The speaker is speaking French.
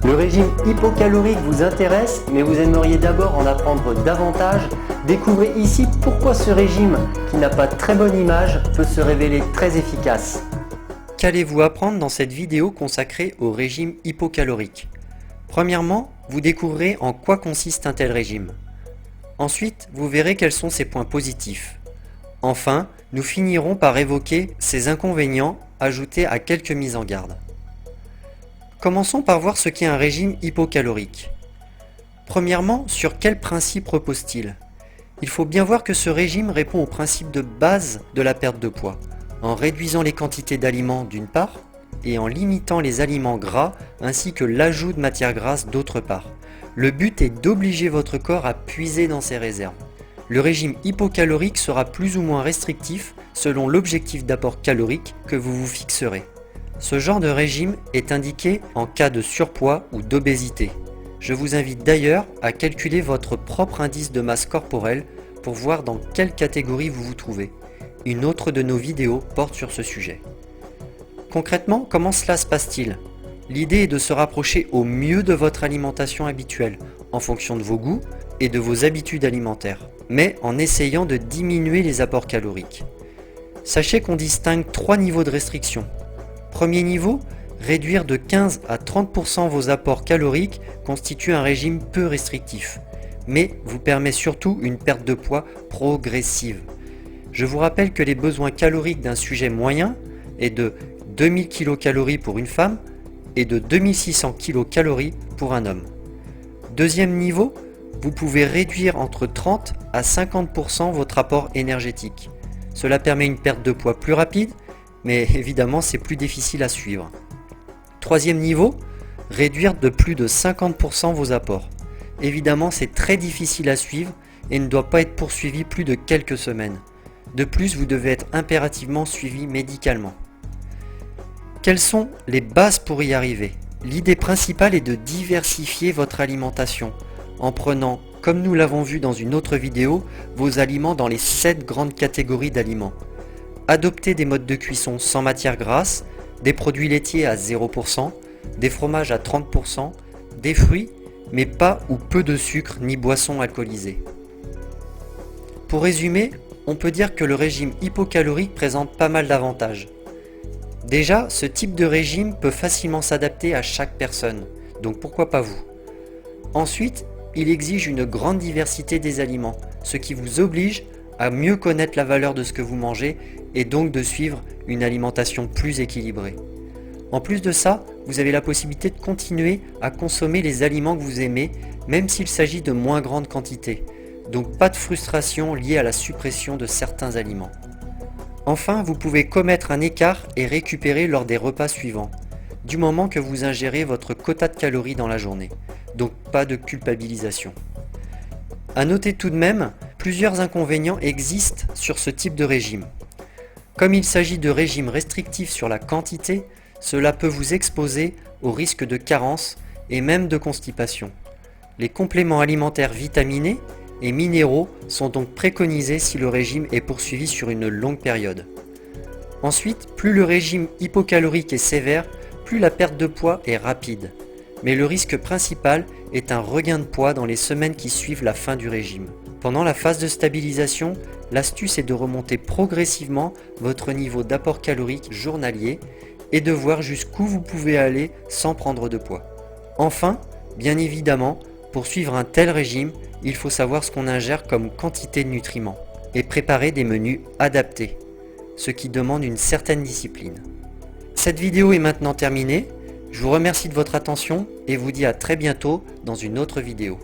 Le régime hypocalorique vous intéresse, mais vous aimeriez d'abord en apprendre davantage? Découvrez ici pourquoi ce régime, qui n'a pas très bonne image, peut se révéler très efficace. Qu'allez-vous apprendre dans cette vidéo consacrée au régime hypocalorique? Premièrement, vous découvrirez en quoi consiste un tel régime. Ensuite, vous verrez quels sont ses points positifs. Enfin, nous finirons par évoquer ses inconvénients ajoutés à quelques mises en garde. Commençons par voir ce qu'est un régime hypocalorique. Premièrement, sur quel principe repose-t-il? Il faut bien voir que ce régime répond au principe de base de la perte de poids, en réduisant les quantités d'aliments d'une part, et en limitant les aliments gras ainsi que l'ajout de matières grasses d'autre part. Le but est d'obliger votre corps à puiser dans ses réserves. Le régime hypocalorique sera plus ou moins restrictif selon l'objectif d'apport calorique que vous vous fixerez. Ce genre de régime est indiqué en cas de surpoids ou d'obésité. Je vous invite d'ailleurs à calculer votre propre indice de masse corporelle pour voir dans quelle catégorie vous vous trouvez. Une autre de nos vidéos porte sur ce sujet. Concrètement, comment cela se passe-t-il? L'idée est de se rapprocher au mieux de votre alimentation habituelle, en fonction de vos goûts et de vos habitudes alimentaires, mais en essayant de diminuer les apports caloriques. Sachez qu'on distingue 3 niveaux de restriction. Premier niveau, réduire de 15 à 30% vos apports caloriques constitue un régime peu restrictif, mais vous permet surtout une perte de poids progressive. Je vous rappelle que les besoins caloriques d'un sujet moyen est de 2000 kcal pour une femme et de 2600 kcal pour un homme. Deuxième niveau, vous pouvez réduire entre 30 à 50% votre apport énergétique. Cela permet une perte de poids plus rapide, mais évidemment c'est plus difficile à suivre. Troisième niveau, réduire de plus de 50% vos apports. Évidemment c'est très difficile à suivre et ne doit pas être poursuivi plus de quelques semaines. De plus, vous devez être impérativement suivi médicalement. Quelles sont les bases pour y arriver? L'idée principale est de diversifier votre alimentation en prenant, comme nous l'avons vu dans une autre vidéo, vos aliments dans les 7 grandes catégories d'aliments. Adoptez des modes de cuisson sans matière grasse, des produits laitiers à 0%, des fromages à 30%, des fruits, mais pas ou peu de sucre ni boissons alcoolisées. Pour résumer, on peut dire que le régime hypocalorique présente pas mal d'avantages. Déjà, ce type de régime peut facilement s'adapter à chaque personne, donc pourquoi pas vous? Ensuite, il exige une grande diversité des aliments, ce qui vous oblige à mieux connaître la valeur de ce que vous mangez et donc de suivre une alimentation plus équilibrée. En plus de ça, vous avez la possibilité de continuer à consommer les aliments que vous aimez, même s'il s'agit de moins grandes quantités. Donc pas de frustration liée à la suppression de certains aliments. Enfin, vous pouvez commettre un écart et récupérer lors des repas suivants, du moment que vous ingérez votre quota de calories dans la journée. Donc pas de culpabilisation. A noter tout de même, plusieurs inconvénients existent sur ce type de régime. Comme il s'agit de régimes restrictifs sur la quantité, cela peut vous exposer au risque de carence et même de constipation. Les compléments alimentaires vitaminés et minéraux sont donc préconisés si le régime est poursuivi sur une longue période. Ensuite, plus le régime hypocalorique est sévère, plus la perte de poids est rapide. Mais le risque principal est un regain de poids dans les semaines qui suivent la fin du régime. Pendant la phase de stabilisation, l'astuce est de remonter progressivement votre niveau d'apport calorique journalier et de voir jusqu'où vous pouvez aller sans prendre de poids. Enfin, bien évidemment, pour suivre un tel régime, il faut savoir ce qu'on ingère comme quantité de nutriments et préparer des menus adaptés, ce qui demande une certaine discipline. Cette vidéo est maintenant terminée. Je vous remercie de votre attention et vous dis à très bientôt dans une autre vidéo.